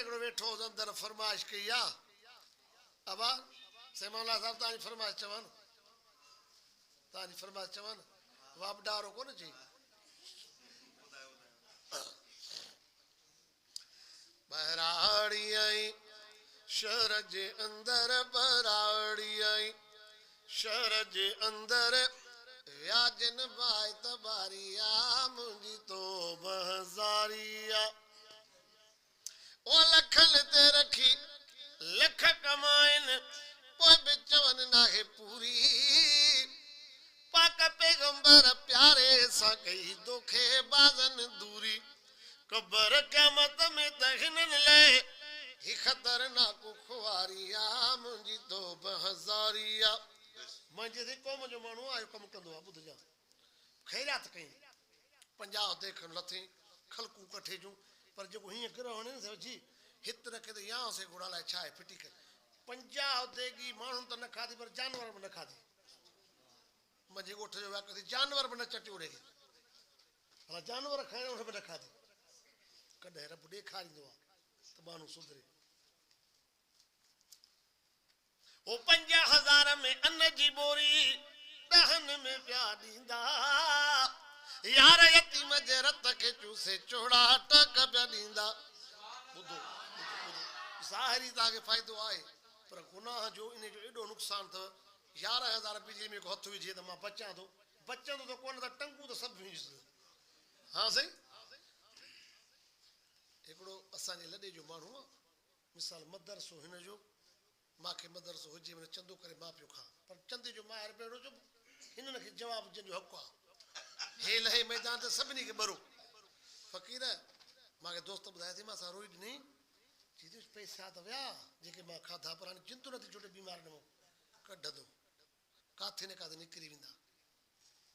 हिकिड़ो वेठो हो अंदरि फरमाइश कई आहे अबा सेमाला साहब तव्हांजी फरमाइश चवनि तव्हांजी फरमाइश चवनि वापडारो कोन चई बहराड़ी आई शहर जे अंदरि बहराड़ी आई शहर जे अंदरि व्याजन भाई तबारिया मुंहिंजी तो बहज़ारिया ओ लखन ते रखी लख कमाइनि पोइ बि चवनि नाहे पूरी पाक पैगंबर प्यारे सां कई दोखे बाज़नि दूरी कबर क़यामत में त हिननि लाइ ही ख़तरनाक खुआरिया मुंहिंजी तो बहज़ारिया मुंहिंजे क़ौम जो माण्हू आयो कमु कंदो आहे ॿुधजां ख़ैरात कई 50 देखण लथे ख़लकूं कठे जूं पर जेको हीअं ग्रहण न जी हित रखे त या से घोड़ा लाइ छा आहे फिटी करे 50 देगी माण्हुनि त न खाधी पर जानवर बि न खाधी मुंहिंजे ॻोठ जो वाक़ जानवर बि न चटियो उनखे भला जानवर खाइण उन बि न खाधी कॾहिं रब ॾेखारींदो आहे त माण्हू सुधरे ओ 50,000 में अन्न जी बोरी ॾहनि में पिया ॾींदा यार यतीम जे रत खे चूसे चोड़ा टक पिया ॾींदा ॿुधो ज़ाहिरी तव्हांखे फ़ाइदो आहे पर गुनाह जो इन जो एॾो नुक़सानु अथव 11,000 बिजली में हथु विझे त मां बचां थो बचंदो त कोन त टंगू त सभु विझंदो हा साईं हिकिड़ो असांजे लॾे जो माण्हू आहे मिसाल मदरसो हिन जो मूंखे मदरसो हुजे वञे चंदो करे मां पियो खां पर चंदे जो माहिर पहिरियों जो हिननि खे जवाबु जंहिंजो हक़ु आहे हे लहे मैदान ते सभिनी खे भरो फ़क़ीर मूंखे दोस्त ॿुधाए थी मां सां रोई ॾिनी चई पैसा त विया जेके मां खाधा पर हाणे चिंतो नथी छोटे बीमार न कढंदो काथे न काथे निकिरी वेंदा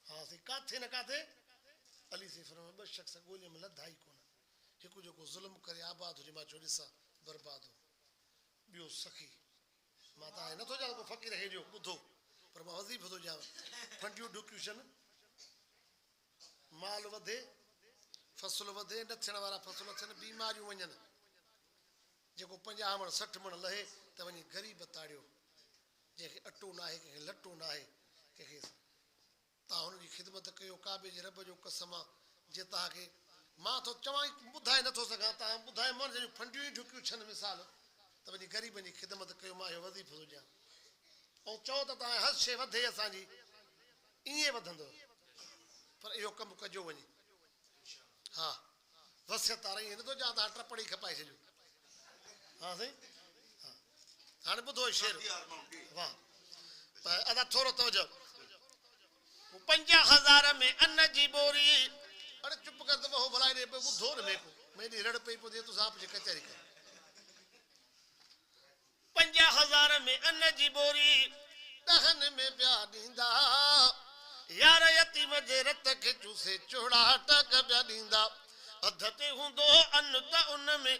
हा साईं काथे न काथे अली से फरमाए 2 शख़्स ॻोल्हे में लधा ई कोन हिकु जेको ज़ुल्म करे आबाद हुजे मां चयो ॾिसां बर्बाद हो ॿियो सखी मां तव्हां नथो ॼाण को फ़क़ीर हे जो ॿुधो पर मां वज़ीफ़ो थो ॼाण फंडियूं ढुकियूं माल वधे फसल वधे न थियण वारा फसल थियनि बीमारियूं वञनि जेको 50 मण 60 मण लहे त वञी ग़रीब ताड़ियो जंहिंखे अटो न आहे कंहिंखे लटो न आहे कंहिंखे तव्हां हुनजी ख़िदमत कयो काबे जे रब जो कसम आहे जे तव्हांखे मां थो चवां ॿुधाए नथो सघां तव्हां ॿुधाए मन जंहिंजूं फंडियूं ई ढुकियूं छनि मिसाल त वञी ग़रीबनि जी ख़िदमत कयो मां इहो वज़ीफ़ो थो ॾियां ऐं चओ त तव्हां हर शइ वधे असांजी ईअं वधंदो पर इहो कमु कजो वञी हा वसियत वारा ईअं नथो चवां तव्हां टपड़ी खपाए छॾियो हा साईं हा हाणे ॿुधो शेर वाह अदा थोरो तवजो 50,000 में अन्न जी बोरी अरे चुप कर त हो भला रे ॿुधो न मेरी रड़ पई पवंदी तूं साहब जी कचहरी कर 50,000 में अन्न जी बोरी ॾहनि में पिया ॾींदा यार यतीम जे रत खे चूसे चोड़ा टक पिया ॾींदा अध ते हूंदो अन्न त उन में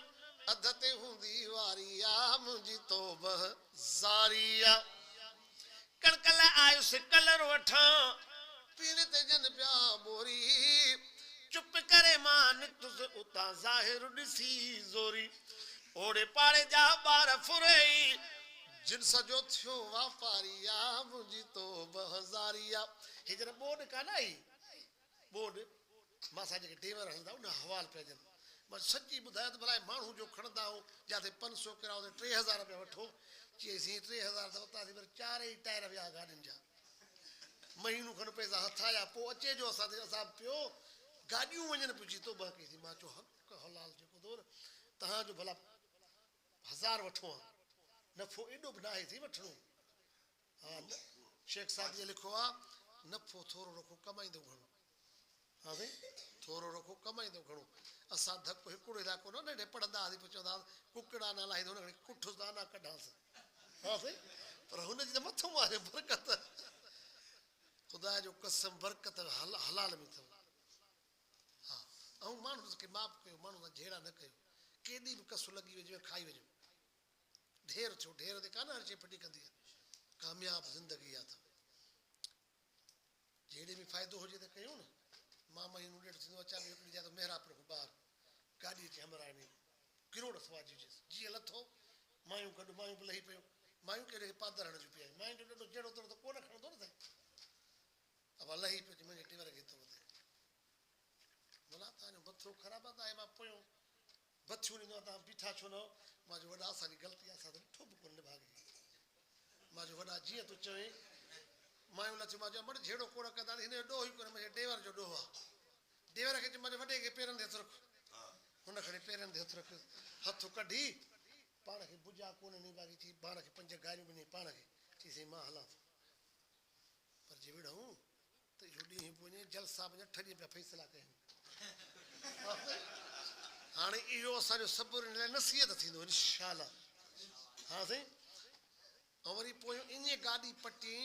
अध ते हूंदी वारिया मुंहिंजी तो बहज़ारिया कणक लाइ आयुसि कलर वठां पीण ते जन पिया बोरी चुप करे मां नितुसि उतां ज़ाहिर ॾिसी ज़ोरी ओड़े पाड़े जा ॿार फुरई जिन सॼो थियो वापारिया मुंहिंजी तो बहज़ारिया हे जन बोर्ड कान आई बोर्ड मां असां जेके टेवर हलंदा उन हवाल पिया ॾियनि मां सची ॿुधायां त भला माण्हू जो खणंदा ऐं जिते 500 किरायो त 3,000 रुपया वठो चईसीं 3,000 त वरितासीं पर 4 ई टायर विया गाॾियुनि जा महीनू खनि पैसा हथ आया पोइ अचे जो असां पियो गाॾियूं वञनि पियो जी तो ॿ कईसीं मां चयो हक़ हलाल जेको अथव न तव्हांजो भला 1000 वठो आहे नफ़ो एॾो बि न आहे थी वठिणो हा शेख साहब जे लिखो आहे नफ़ो थोरो रखो कमाईंदो घणो हा साईं थोरो रखो कमाईंदो घणो असां धक हिकिड़ो इलाइक़ो न हेॾे पढ़ंदा हुआसीं पोइ चवंदा कुकड़ा न लाहींदो हुन कुठुस दाना कढांसि हा साईं पर हुनजी त मथां आहे बरकत ख़ुदा जो कसम बरकत हलाल में अथव हा ऐं माण्हू खे माफ़ कयो माण्हू सां जहिड़ा न कयो केॾी बि कसु लॻी वञे खाई वञो ढेर थियो ढेर ते कान हर शइ फिटी कंदी आहे कामयाबु ज़िंदगी आहे त जहिड़े में फ़ाइदो हुजे त कयूं न मां महीनो ॾेढ थींदो अचां हिकिड़ी जाइ त मेहरापुर खां ॿाहिरि गाॾी अचे हमराइणी किरोड़ सवाजी जीअं लथो मायूं गॾु मायूं बि लही पियूं मायूं कहिड़े पादर हण जूं पिया मायूं जो ॾाढो जहिड़ो तहिड़ो त कोन खणंदो न साईं अब लही पियो मुंहिंजे टेवर खे थो ॿुधे भला तव्हांजो मथो ख़राबु आहे तव्हां मां पोयों बथियूं ॾींदो आहे तव्हां बीठा छो न मां जो वॾा असांजी ग़लती आहे असां त ॾिठो बि कोन निभागे मां जो वॾा जीअं तूं चवे मायूं लथियूं मां चयो मड़ जहिड़ो कोड़ कंदा हिन जो ॾोह ई कोन्हे मुंहिंजे टेवर जो ॾोह आहे टेवर खे चयो मुंहिंजे वॾे खे पेरनि ते हथु रख हुन खणी पेरनि ते हथु रख हथु कढी पाण खे बुजा कोन निभागी थी पाण खे 5 गारियूं ॾिनी पाण खे चईसीं मां हलां थो पर जे विढ़ूं त इहो ॾींहुं पोइ जलसा मुंहिंजा ठॾी पिया फ़ैसिला कयूं हाणे इहो असांजो सब्र लाइ नसीहत थींदो इंशाअल्लाह हा साईं ऐं वरी पोइ इन गाॾी पटी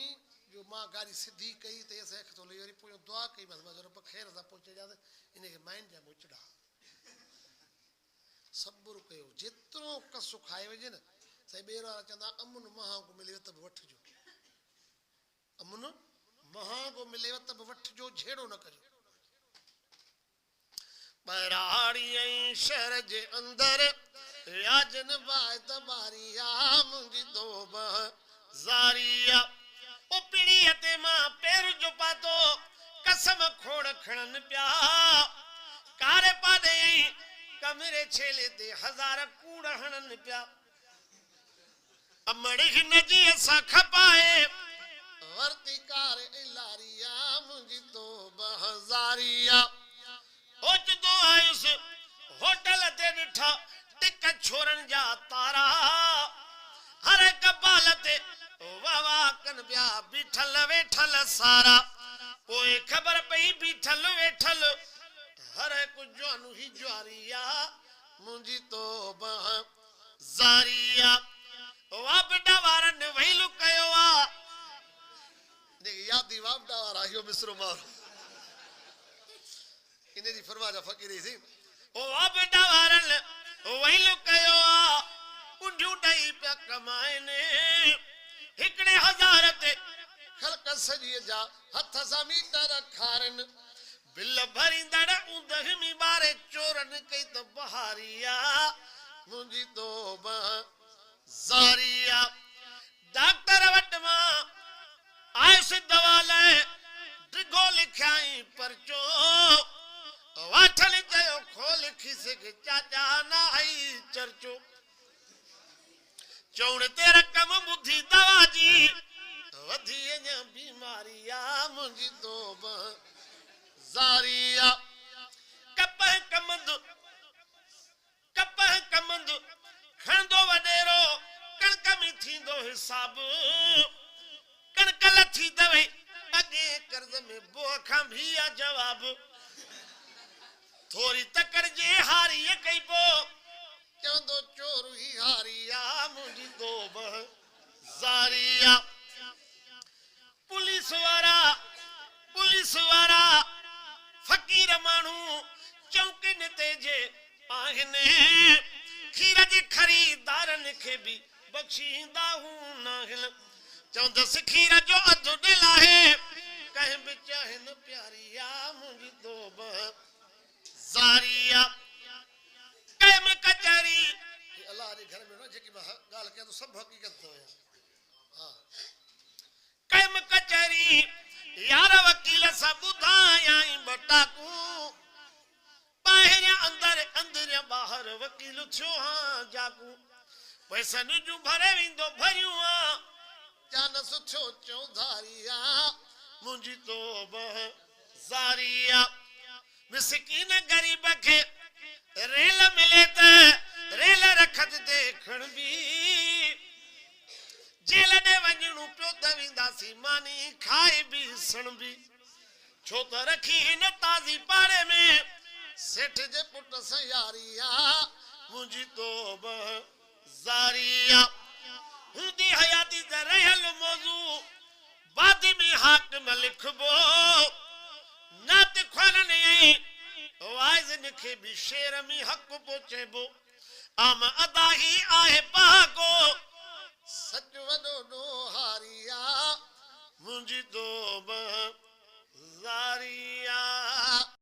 जो मां गाॾी सिधी कई त असां अख थो लही वरी पोइ दुआ कई मां रब ख़ैर सां पहुचे ॾियां इनखे माइनि जा मुचड़ा सब्र कयो जेतिरो कसु खाए वञे न साईं ॿेर वारा चवंदा अमुन महांगो मिलेव त बि वठिजो अमुन महांगो मिलेव त बि वठिजो झेड़ो न कजो ॿराड़ी ऐं शहर जे अंदरि याजन बाय त बारिया मुंहिंजी दोब ज़ारिया ओ पीढ़ीअ ते मां पेर जो पातो कसम खोड़ खणनि पिया कारे पाॾे कमरे छेले ते 1000 कूड़ हणनि पिया अमड़ी हिन जी असां खपाए वरती कार इलारिया मुंहिंजी दोब ज़ारिया ओचतो आयुसि होटल ते ॾिठा टिक छोरनि जा तारा हर कपाल ते वावा कन पिया बीठल वेठल सारा पोइ ख़बर पई बीठल वेठल हर हिकु जवानु ही ज्वारिया मुंहिंजी तोब ज़ारिया वाबडा वारनि वहीलु कयो आहे यादी वाबडा वारा इहो मिसरो मारो इन जी फरवा जा फ़क़ीर सी ओ वाबडा वारनि वहीलु कयो आहे कुंडियूं ॾेई पिया कमाइनि हिकिड़े 1000 ते ख़ल्क़ सॼीअ जा हथ सां मीटर खारनि बिल भरींदड़ ऊंदहि बारे चोरनि कई त बहारिया मुंहिंजी तोब ज़ारिया डॉक्टर वटि मां आयुसि दवा लाइ डिघो लिखियाई परचो वाठल चयो खो लिखी सघे चाचा न आई चर्चो चौण ते रक़म ॿुधी दवा जी वधी अञा बीमारिया मुंहिंजी तोब ज़ारिया कपह कमंद खणंदो वॾेरो कणक में थींदो हिसाब कणक लथी दवे अॻे कर्ज़ में बोह खां भी आ जवाब थोरी तकड़ जे हारीअ कई पोइ चवंदो चोर ही हारिया मुंहिंजी तोब ज़ारिया पुलिस वारा फ़क़ीर माण्हू चौकिन ते जे आहिनि खीर जे ख़रीदारनि खे बि बख़्शींदा आहिनि चवंदसि खीर जो अधु दिल आहे कंहिं बि चहिन प्यारिया मुंहिंजी तोब ज़ारिया कैम कचहरी अल्लाह जे घर में न जेकी मां ॻाल्हि कयां थो सभु हक़ीक़त थो हा कैम कचहरी यार वकील सां ॿुधायाई बटाकू ॿाहिरियां अंदरि ॿाहिरि वकील थियो हां जाकू पैसनि जूं भरे वेंदो भरियूं जानस थियो चौधारिया मुंहिंजी तोब ज़ारिया मिसकीन गरीब खे रेल मिले त रेल रखत देखण बि जेल ॾे वञणो पियो त वेंदासीं मानी खाए बि सण बि छो त रखी हिन ताज़ी पाड़े में सेठ जे पुट सां यारिया मुंहिंजी तोब ज़ारिया हूंदी हयाती त रहियल मौज़ू बाद में हाकिम लिखबो नात ख़्वालनि वाइज़नि खे बि शेर में हक़ पहुचेबो आम अदा ही आहे पाको सच वॾो ॾोहारिया मुंहिंजी तोब ज़ारिया